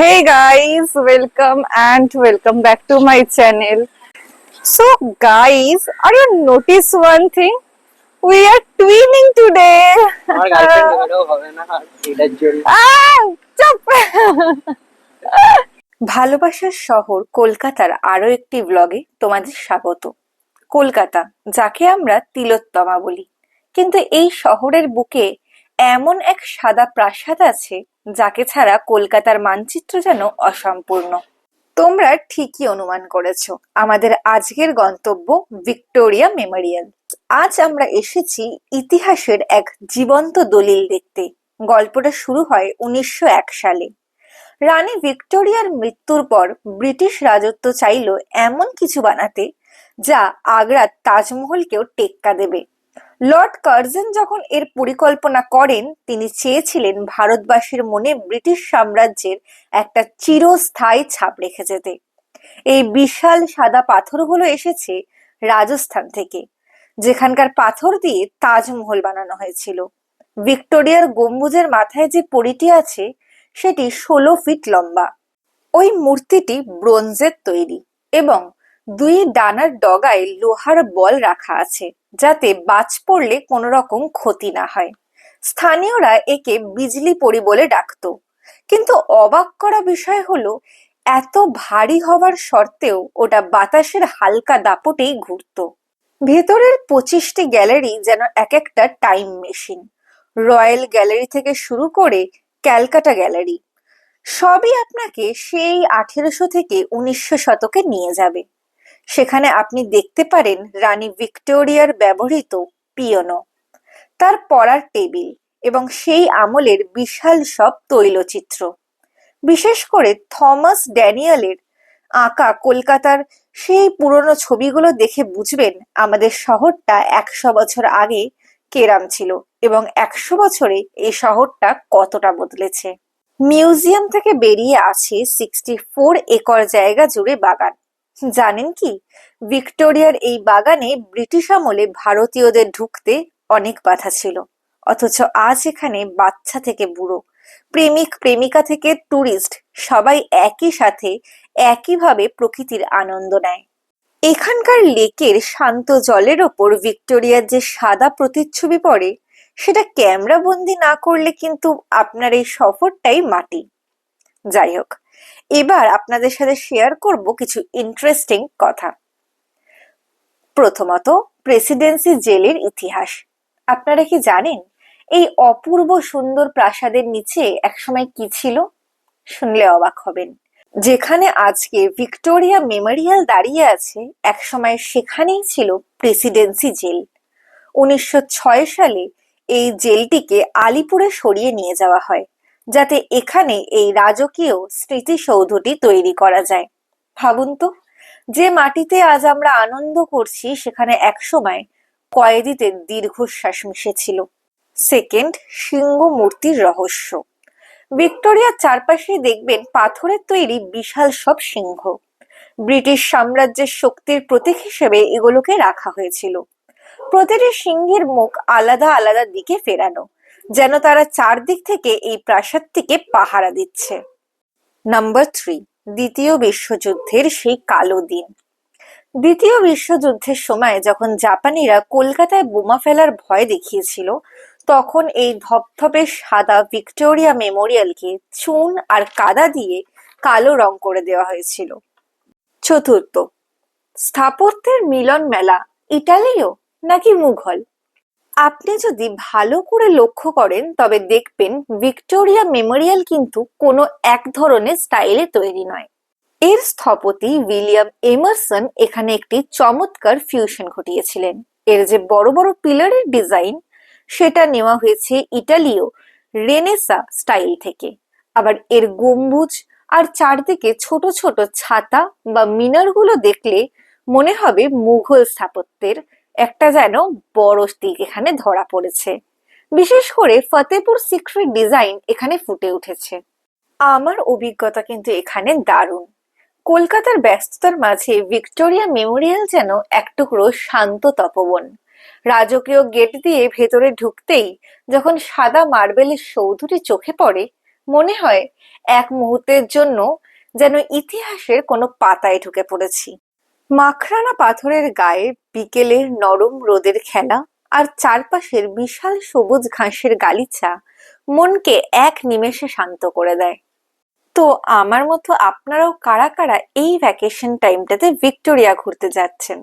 Hey guys, welcome back to my channel. So guys, are you notice one thing? We are twinning today. আমার girlfriend হলেও হবে না এটার জন্য। চুপ। ভালোবাসার শহর কলকাতার আরো একটি ব্লগে তোমাদের স্বাগত। কলকাতা, যাকে আমরা তিলোত্তমা বলি, কিন্তু এই শহরের বুকে এমন এক সাদা প্রাসাদ আছে যাকে ছাড়া কলকাতার মানচিত্র যেন অসম্পূর্ণ। তোমরা ঠিকই অনুমান করেছো, আমাদের আজকের গন্তব্য ভিক্টোরিয়া মেমোরিয়াল। আজ আমরা এসেছি ইতিহাসের এক জীবন্ত দলিল দেখতে। গল্পটা শুরু হয় 1901 সালে। রানী ভিক্টোরিয়ার মৃত্যুর পর ব্রিটিশ রাজত্ব চাইল এমন কিছু বানাতে যা আগ্রার তাজমহলকেও টেক্কা দেবে। লর্ড কার্জন যখন এর পরিকল্পনা করেন, তিনি চেয়েছিলেন ভারতবাসীর মনে ব্রিটিশ সাম্রাজ্যের একটা চিরস্থায়ী ছাপ রেখে যেতে। এই বিশাল সাদা পাথরগুলো এসেছে রাজস্থান থেকে, যেখানকার পাথর দিয়ে তাজমহল বানানো হয়েছিল। ভিক্টোরিয়ার গম্বুজের মাথায় যে পরীটি আছে সেটি 16 ফিট লম্বা। ওই মূর্তিটি ব্রোঞ্জের তৈরি এবং দুই ডানার ডগায় লোহার বল রাখা আছে, যাতে বাজ পড়লে কোনো রকম ক্ষতি না হয়। স্থানীয়রা একে বিজলি পরী বলে ডাকতো। কিন্তু অবাক করা বিষয় হলো, এত ভারী হবার সত্ত্বেও ওটা বাতাসের হালকা দাপটেই ঘুরতো। ভেতরের 25টি গ্যালারি যেন এক একটা টাইম মেশিন। রয়্যাল গ্যালারি থেকে শুরু করে ক্যালকাটা গ্যালারি, সবই আপনাকে সেই 1800 থেকে 1900 শতকে নিয়ে যাবে। সেখানে আপনি দেখতে পারেন রানী ভিক্টোরিয়ার ব্যবহৃত পিয়ানো, তার পড়ার টেবিল এবং সেই আমলের বিশাল সব তৈলচিত্র। বিশেষ করে থমাস ড্যানিয়েলের আঁকা কলকাতার সেই পুরনো ছবিগুলো দেখে বুঝবেন আমাদের শহরটা 100 বছর আগে কেরাম ছিল এবং 100 বছরে এই শহরটা কতটা বদলেছে। মিউজিয়াম থেকে বেরিয়ে আছে 64 একর জায়গা জুড়ে বাগান। জানেন কি, ভিক্টোরিয়ার এই বাগানে ব্রিটিশ আমলে ভারতীয়দের ঢুকতে অনেক বাধা ছিল, অথচ আজ এখানে বাচ্চা থেকে বুড়ো, প্রেমিক প্রেমিকা থেকে টুরিস্ট সবাই একই সাথে একইভাবে প্রকৃতির আনন্দ নেয়। এখানকার লেকের শান্ত জলের ওপর ভিক্টোরিয়ার যে সাদা প্রতিচ্ছবি পড়ে, সেটা ক্যামেরা বন্দি না করলে কিন্তু আপনার এই সফরটাই মাটি। যাই হোক, এবার আপনাদের সাথে শেয়ার করব কিছু ইন্টারেস্টিং কথা। প্রথমত, প্রেসিডেন্সি জেলের ইতিহাস। আপনারা কি জানেন এই অপূর্ব সুন্দর প্রাসাদের নিচে একসময় কি ছিল? শুনলে অবাক হবেন। যেখানে আজকে ভিক্টোরিয়া মেমোরিয়াল দাঁড়িয়ে আছে, একসময় সেখানেই ছিল প্রেসিডেন্সি জেল। 1906 সালে এই জেলটিকে আলিপুরে সরিয়ে নিয়ে যাওয়া হয়, যাতে এখানে এই রাজকীয় স্মৃতিসৌধটি তৈরি করা যায়। ভাবুন তো, যে মাটিতে আজ আমরা আনন্দ করছি সেখানে একসময় কয়েদিদের দীর্ঘশ্বাস মিশেছিল। সেকেন্ড, সিংহ মূর্তির রহস্য। ভিক্টোরিয়ার চারপাশে দেখবেন পাথরের তৈরি বিশাল সব সিংহ। ব্রিটিশ সাম্রাজ্যের শক্তির প্রতীক হিসেবে এগুলোকে রাখা হয়েছিল। প্রতিটি সিংহের মুখ আলাদা আলাদা দিকে ফেরানো, যেন তারা চারদিক থেকে এই প্রাসাদটিকে পাহারা দিচ্ছে। নাম্বার 3, দ্বিতীয় বিশ্বযুদ্ধের সেই কালো দিন। দ্বিতীয় বিশ্বযুদ্ধের সময় যখন জাপানিরা কলকাতায় বোমা ফেলার ভয় দেখিয়েছিল, তখন এই ধপধপে সাদা ভিক্টোরিয়া মেমোরিয়ালকে চুন আর কাদা দিয়ে কালো রং করে দেওয়া হয়েছিল। চতুর্থ, স্থাপত্যের মিলন মেলা। ইটালীয় নাকি মুঘল? আপনি যদি ভালো করে লক্ষ্য করেন তবে দেখবেন ভিক্টোরিয়া মেমোরিয়াল কিন্তু কোনো এক ধরনের স্টাইলে তৈরি নয়। এর স্থপতি উইলিয়াম এমারসন এখানে একটি চমৎকার ফিউশন ঘটিয়েছিলেন। এর যে বড় বড় পিলারের ডিজাইন, সেটা নেওয়া হয়েছে ইটালীয় রেনেসা স্টাইল থেকে। আবার এর গম্বুজ আর চারদিকে ছোট ছোট ছাতা বা মিনারগুলো দেখলে মনে হবে মুঘল স্থাপত্যের একটা যেন বড় দিক এখানে ধরা পড়েছে। বিশেষ করে ফতেপুর সিক্রি ডিজাইন এখানে ফুটে উঠেছে। আমার অভিজ্ঞতা কিন্তু এখানে দারুণ। কলকাতার ব্যস্ততার মাঝে ভিক্টোরিয়া মেমোরিয়াল যেন এক টুকরো শান্ত তপবন। রাজকীয় গেট দিয়ে ভেতরে ঢুকতেই যখন সাদা মার্বেলের সৌধটি চোখে পড়ে, মনে হয় এক মুহূর্তের জন্য যেন ইতিহাসের কোনো পাতায় ঢুকে পড়েছি। মাখরানা পাথরের গায়ে বিকেলের নরম রোদের খেলা আর চারপাশের বিশাল সবুজ ঘাসের গালিচা মনকে এক নিমেষে শান্ত করে দেয়। তো আমার মতো আপনারাও কারা কারা এই ভ্যাকেশন টাইমটাতে ভিক্টোরিয়া ঘুরতে যাচ্ছেন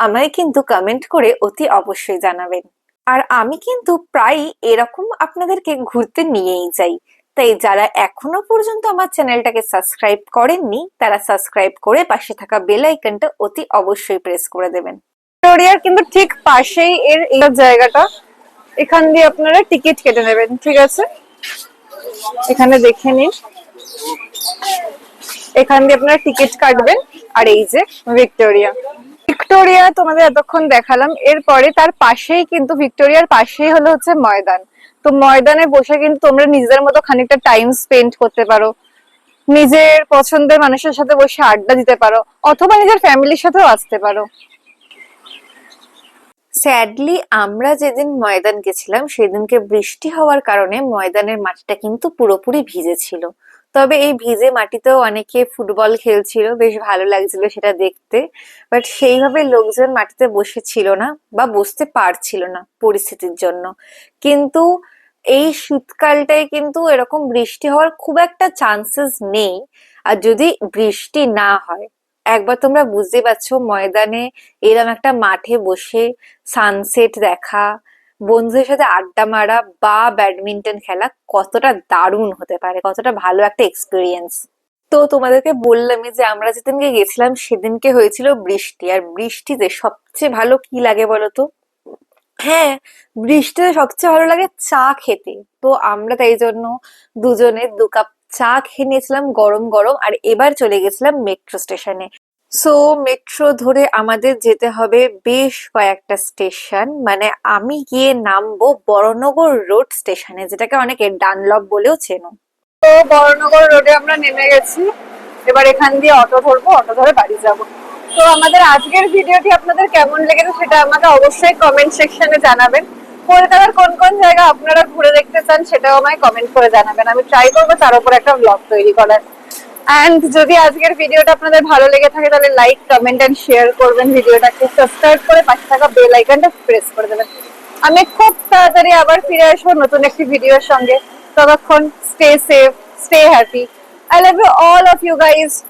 আমায় কিন্তু কমেন্ট করে অতি অবশ্যই জানাবেন। আর আমি কিন্তু প্রায়ই এরকম আপনাদেরকে ঘুরতে নিয়েই যাই, তাই যারা এখনো পর্যন্ত আমার চ্যানেলটাকে সাবস্ক্রাইব করেননি তারা সাবস্ক্রাইব করে পাশে থাকা বেল আইকনটা অতি অবশ্যই প্রেস করে দেবেন। ভিক্টোরিয়ার কিন্তু ঠিক পাশেই এর এই জায়গাটা, এখান দিয়ে আপনারা টিকিট কেটে নেবেন, ঠিক আছে? এখানে দেখে নিন, এখান দিয়ে আপনারা টিকিট কাটবেন। আর এই যে ভিক্টোরিয়া, ভিক্টোরিয়া তোমাদের এতক্ষণ দেখালাম, এরপরে তার পাশেই কিন্তু ভিক্টোরিয়ার পাশেই হলো হচ্ছে ময়দান। তো ময়দানে বসে কিন্তু তোমরা নিজেদের মতো খানিকটা টাইম স্পেন্ড করতে পারো, নিজের পছন্দের মানুষের সাথে বসে আড্ডা দিতে পারো, অথবা নিজের ফ্যামিলির সাথেও আসতে পারো। স্যাডলি আমরা যেদিন ময়দান গেছিলাম সেদিনকে বৃষ্টি হওয়ার কারণে ময়দানের মাটিটা কিন্তু পুরোপুরি ভিজে ছিল। তবে এই ভিজে মাটিতেও অনেকে ফুটবল খেলছিল, বেশ ভালো লাগছিল সেটা দেখতে। বাট সেইভাবে লোকজন মাটিতে বসেছিল না বা বসতে পারছিল না পরিস্থিতির জন্য। কিন্তু এই শীতকালটায় কিন্তু এরকম বৃষ্টি হওয়ার খুব একটা চান্সেস নেই। আর যদি বৃষ্টি না হয়, একবার তোমরা বুঝতে পারছো ময়দানে এরকম একটা মাঠে বসে সানসেট দেখা, বন্ধুদের সাথে আড্ডা মারা বা ব্যাডমিন্টন খেলা কতটা দারুণ হতে পারে, কতটা ভালো একটা এক্সপিরিয়েন্স। তো তোমাদেরকে বললামই যে আমরা যেদিনকে গেছিলাম সেদিনকে হয়েছিল বৃষ্টি, আর বৃষ্টিতে সবচেয়ে ভালো কি লাগে বলতো? হ্যাঁ, বৃষ্টিতে সবচেয়ে ভালো লাগে চা খেতে। তো আমরা তাই জন্য দুজনে 2 কাপ চা খেয়ে নিয়েছিলাম গরম গরম, আর এবার চলে গেছিলাম মেট্রো স্টেশনে। সো মেট্রো ধরে আমাদের যেতে হবে বেশ কয়েকটা স্টেশন, মানে আমি গিয়ে নামবো বড়নগর রোড স্টেশনে, যেটাকে অনেকে ডানলপ বলেও চেনো। তো বড়নগর রোডে আমরা নেমে গেছি, এবার এখান দিয়ে অটো ধরবো, অটো ধরে বাড়ি যাব। তো আমাদের আজকের ভিডিওটি আপনাদের কেমন লেগেছে সেটা আমাকে অবশ্যই কমেন্ট সেকশনে জানাবেন। কলকাতার কোন কোন জায়গা আপনারা ঘুরে দেখতে চান সেটাও আমায় কমেন্ট করে জানাবেন, আমি ট্রাই করবো তার উপর একটা ব্লগ তৈরি করার। এন্ড যদি আজকের ভিডিওটা আপনাদের ভালো লেগে থাকে তাহলে লাইক, কমেন্ট এন্ড শেয়ার করবেন ভিডিওটাকে, সাবস্ক্রাইব করে পাশে থাকা বেল আইকনটা প্রেস করে দেবেন। আমি খুব তাড়াতাড়ি আবার ফিরে আসবো নতুন একটি ভিডিওর সঙ্গে। ততক্ষণ stay safe, stay happy. I love you all of you guys.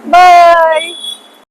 Bye.